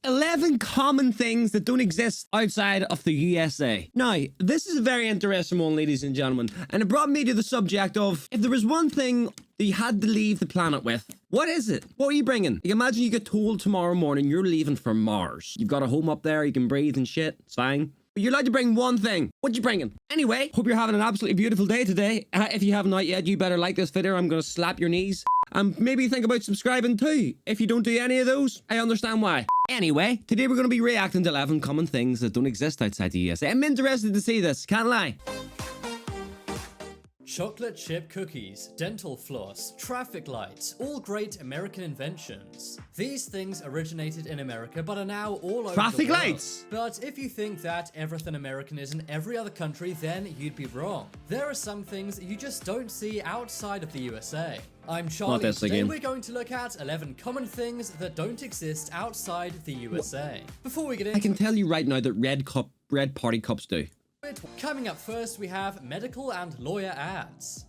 11 common things that don't exist outside of the USA. Now, this is a very interesting one, ladies and gentlemen, and it brought me to the subject of if there was one thing that you had to leave the planet with, what is it? What are you bringing? You imagine you get told tomorrow morning you're leaving for Mars. You've got a home up there, you can breathe and shit, it's fine. But you're allowed to bring one thing. What you bringing? Anyway, hope you're having an absolutely beautiful day today. If you haven't yet, you better like this video. I'm going to slap your knees. And maybe think about subscribing too. If you don't do any of those, I understand why. Anyway, today we're going to be reacting to 11 common things that don't exist outside the USA. I'm interested to see this, can't lie. Chocolate chip cookies, dental floss, traffic lights, all great American inventions. These things originated in America but are now all over Traffic the world. lights! But if you think that everything American is in every other country, then you'd be wrong. There are some things you just don't see outside of the USA. I'm Charlie, and today we're going to look at 11 common things that don't exist outside the USA. Before we get into I can tell you right now that red party cups do. Coming up first, we have medical and lawyer ads.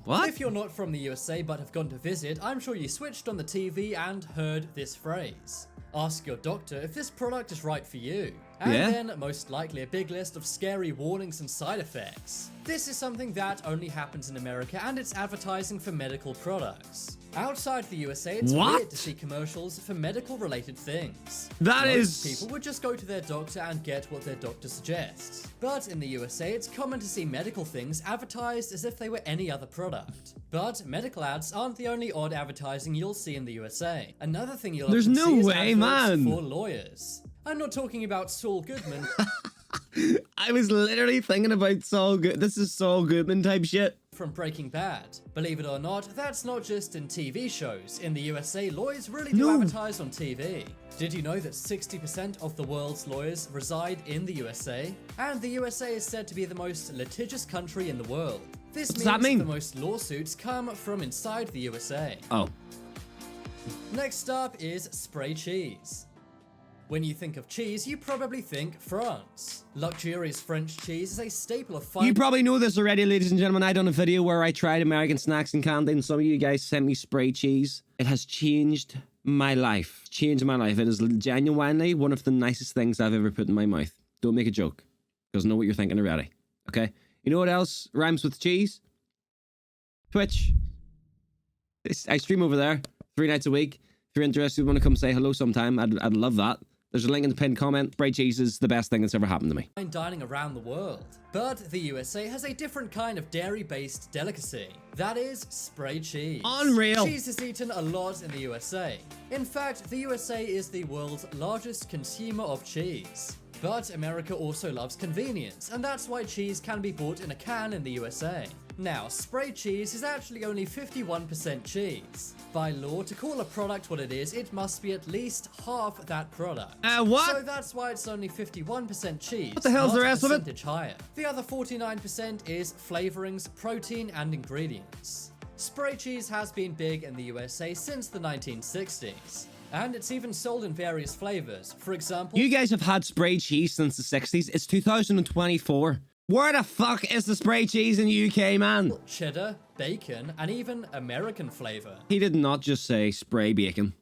What? If you're not from the USA but have gone to visit, I'm sure you switched on the TV and heard this phrase. Ask your doctor if this product is right for you. And then, most likely, a big list of scary warnings and side effects. This is something that only happens in America, and it's advertising for medical products. Outside the USA, it's weird to see commercials for medical-related things. Most people would just go to their doctor and get what their doctor suggests. But in the USA, it's common to see medical things advertised as if they were any other product. But medical ads aren't the only odd advertising you'll see in the USA. Another thing you'll often see is adverts for lawyers. I'm not talking about Saul Goodman. I was literally thinking about Saul Goodman. This is Saul Goodman type shit. From Breaking Bad. Believe it or not, that's not just in TV shows. In the USA, lawyers really do advertise on TV. Did you know that 60% of the world's lawyers reside in the USA? And the USA is said to be the most litigious country in the world. This means the most lawsuits come from inside the USA. Oh. Next up is spray cheese. When you think of cheese, you probably think France. Luxurious French cheese is a staple of fine. You probably know this already, ladies and gentlemen. I done a video where I tried American snacks and candy, and some of you guys sent me spray cheese. It has changed my life. Changed my life. It is genuinely one of the nicest things I've ever put in my mouth. Don't make a joke, because I know what you're thinking already. Okay? You know what else rhymes with cheese? Twitch. I stream over there 3 nights a week. If you're interested, want to come say hello sometime, I'd love that. There's a link in the pinned comment. Spray cheese is the best thing that's ever happened to me. Dining around the world. But the USA has a different kind of dairy-based delicacy. That is spray cheese. Unreal. Cheese is eaten a lot in the USA. In fact, the USA is the world's largest consumer of cheese. But America also loves convenience, and that's why cheese can be bought in a can in the USA. Now, spray cheese is actually only 51% cheese. By law, to call a product what it is, it must be at least half that product. What? So that's why it's only 51% cheese. What the hell's the rest of it? Higher. The other 49% is flavorings, protein, and ingredients. Spray cheese has been big in the USA since the 1960s. And it's even sold in various flavors. For example, you guys have had spray cheese since the 60s. It's 2024. Where the fuck is the spray cheese in the UK, man? Cheddar, bacon, and even American flavor. He did not just say spray bacon.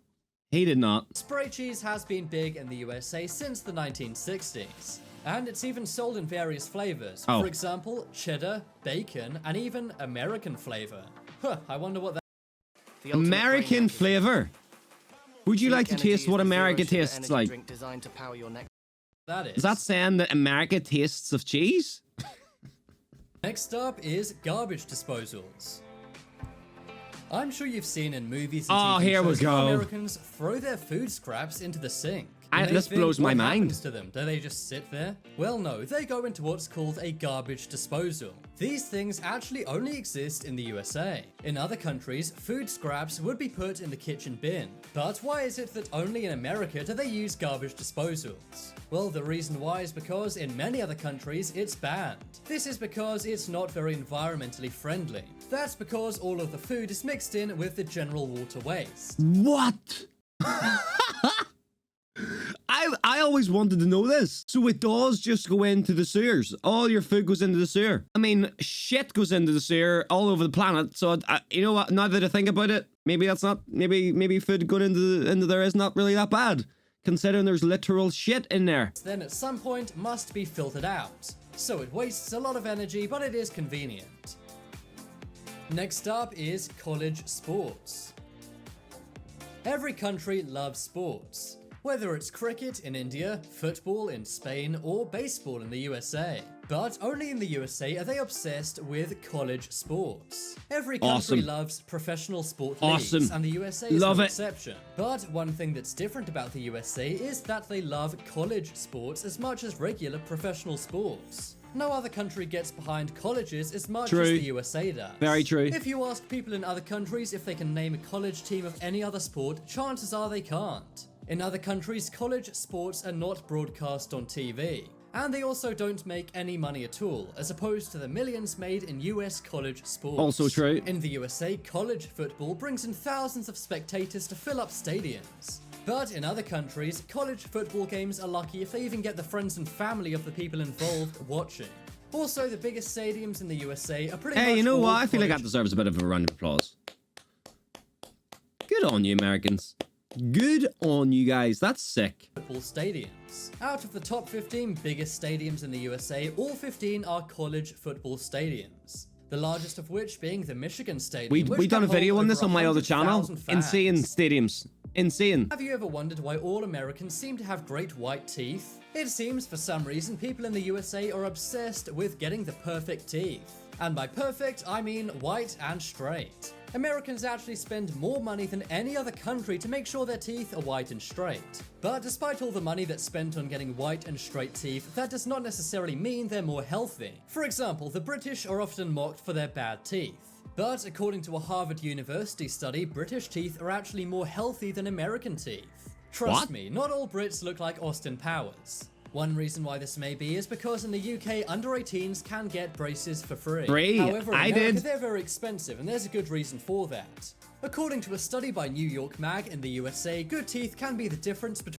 He did not. Spray cheese has been big in the USA since the 1960s. And it's even sold in various flavors. For example, cheddar, bacon, and even American flavor. Huh, I wonder what that... American flavor? Would you like to taste what America tastes like? That is. Is that saying that America tastes of cheese? Next up is garbage disposals. I'm sure you've seen in movies and TV here we shows go. how Americans throw their food scraps into the sink. This blows my mind. What happens to them? Do they just sit there? Well, no, they go into what's called a garbage disposal. These things actually only exist in the USA. In other countries, food scraps would be put in the kitchen bin. But why is it that only in America do they use garbage disposals? Well, the reason why is because in many other countries, it's banned. This is because it's not very environmentally friendly. That's because all of the food is mixed in with the general water waste. What? I always wanted to know this. So it does just go into the sewers. All your food goes into the sewer. I mean, shit goes into the sewer all over the planet. So you know what? Now that I think about it, maybe that's not. Maybe food going into there is not really that bad. considering there's literal shit in there. Then at some point must be filtered out. So it wastes a lot of energy, but it is convenient. Next up is college sports. Every country loves sports, whether it's cricket in India, football in Spain, or baseball in the USA. But only in the USA are they obsessed with college sports. Every country loves professional sport leagues, and the USA is no exception. But one thing that's different about the USA is that they love college sports as much as regular professional sports. No other country gets behind colleges as much as the USA does. Very true. If you ask people in other countries if they can name a college team of any other sport, chances are they can't. In other countries, college sports are not broadcast on TV. And they also don't make any money at all, as opposed to the millions made in US college sports. Also true. In the USA, college football brings in thousands of spectators to fill up stadiums. But in other countries, college football games are lucky if they even get the friends and family of the people involved watching. Also, the biggest stadiums in the USA are pretty much. Hey, you know all what? I feel like college that deserves a bit of a round of applause. Good on you, Americans. Good on you guys. That's sick. football stadiums. Out of the top 15 biggest stadiums in the USA, all 15 are college football stadiums. The largest of which being the Michigan Stadium. We done a video on this on my other channel. 100,000 Insane stadiums. Insane. Have you ever wondered why all Americans seem to have great white teeth? It seems for some reason people in the USA are obsessed with getting the perfect teeth. And by perfect, I mean white and straight. Americans actually spend more money than any other country to make sure their teeth are white and straight. But despite all the money that's spent on getting white and straight teeth, that does not necessarily mean they're more healthy. For example, the British are often mocked for their bad teeth. But according to a Harvard University study, British teeth are actually more healthy than American teeth. Trust me, not all Brits look like Austin Powers. One reason why this may be is because in the UK, under 18s can get braces for free. However, in America, they're very expensive, and there's a good reason for that. According to a study by New York Mag in the USA, good teeth can be the difference between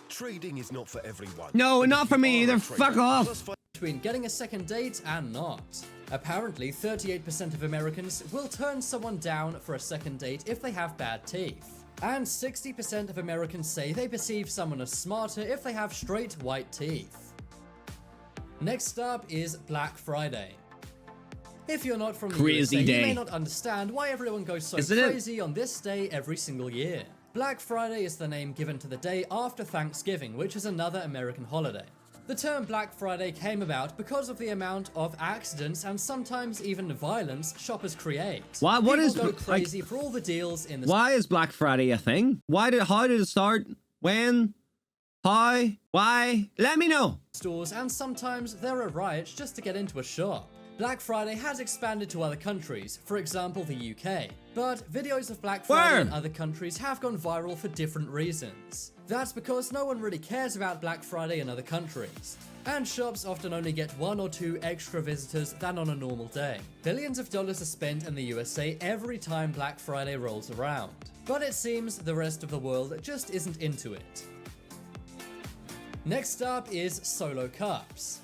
trading is not for everyone. No, not for me either. Fuck off. Between getting a second date and not. Apparently, 38% of Americans will turn someone down for a second date if they have bad teeth. And 60% of Americans say they perceive someone as smarter if they have straight white teeth. Next up is Black Friday. If you're not from the USA, you may not understand why everyone goes so crazy on this day every single year. Black Friday is the name given to the day after Thanksgiving, which is another American holiday. The term Black Friday came about because of the amount of accidents and sometimes even violence shoppers create. What is go crazy for all the deals in the Why is Black Friday a thing? How did it start? When? How? Why? Let me know. Stores, and sometimes there are riots just to get into a shop. Black Friday has expanded to other countries, for example the UK, but videos of Black Friday in other countries have gone viral for different reasons. That's because no one really cares about Black Friday in other countries, and shops often only get 1 or 2 extra visitors than on a normal day. Billions of dollars are spent in the USA every time Black Friday rolls around, but it seems the rest of the world just isn't into it. Next up is solo cups.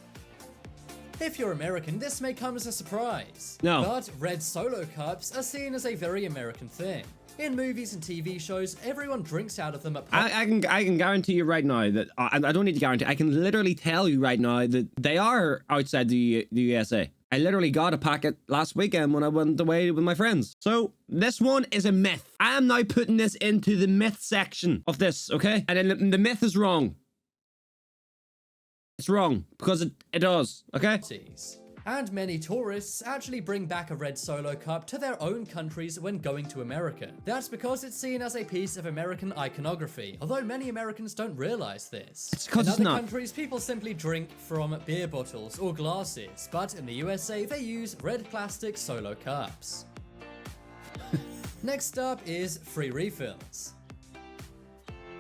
If you're American, this may come as a surprise. No. But red solo cups are seen as a very American thing. In movies and TV shows, everyone drinks out of them at I can guarantee you right now that I don't need to guarantee. I can literally tell you right now that they are outside the USA. I literally got a packet last weekend when I went away with my friends. So this one is a myth. I am now putting this into the myth section of this, okay? And then the myth is wrong. It's wrong because it does, okay? And many tourists actually bring back a red solo cup to their own countries when going to America. That's because it's seen as a piece of American iconography, although many Americans don't realize this. It's because it's not. In not. other countries, people simply drink from beer bottles or glasses, but in the USA, they use red plastic solo cups. Next up is free refills.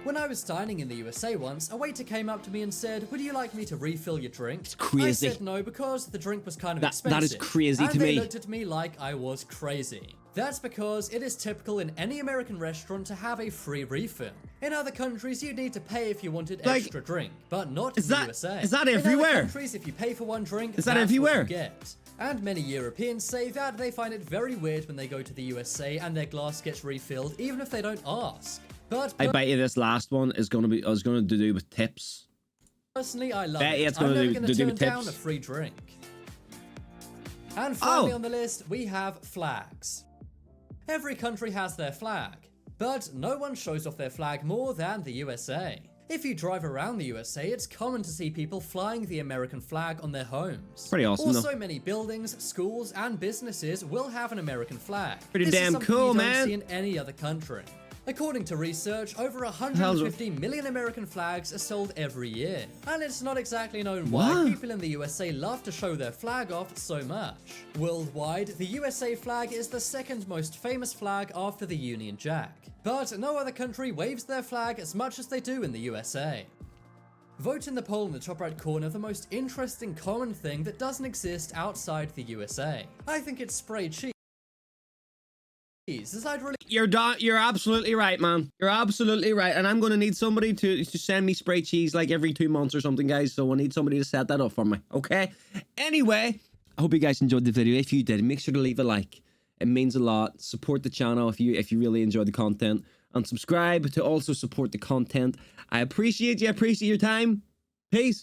When I was dining in the USA once, a waiter came up to me and said, "Would you like me to refill your drink?" It's crazy. I said no because the drink was kind of expensive. That is crazy to me. And they looked at me like I was crazy. That's because it is typical in any American restaurant to have a free refill. In other countries, you'd need to pay if you wanted extra drink, but not in the USA. Is that everywhere? In other countries, if you pay for one drink, is that everywhere? What you get. And many Europeans say that they find it very weird when they go to the USA and their glass gets refilled, even if they don't ask. But I bet you this last one is going to do with tips. Personally, I love Bet you it. it's I'm gonna never do- going to to do turn with down tips. a free drink. And finally Oh. on the list, we have flags. Every country has their flag, but no one shows off their flag more than the USA. If you drive around the USA, it's common to see people flying the American flag on their homes. Pretty awesome, Also, though. many buildings, schools, and businesses will have an American flag. Pretty This is damn something cool, you don't man. see in any other country. According to research, over 150 million American flags are sold every year. And it's not exactly known why What? people in the USA love to show their flag off so much. Worldwide, the USA flag is the second most famous flag after the Union Jack. But no other country waves their flag as much as they do in the USA. Vote in the poll in the top right corner the most interesting common thing that doesn't exist outside the USA. I think it's spray cheese. I'd really You're absolutely right, man. You're absolutely right. And I'm going to need somebody to send me spray cheese like every 2 months or something, guys. So I need somebody to set that up for me. Okay? Anyway, I hope you guys enjoyed the video. If you did, make sure to leave a like. It means a lot. Support the channel if you really enjoy the content. And subscribe to also support the content. I appreciate you. I appreciate your time. Peace.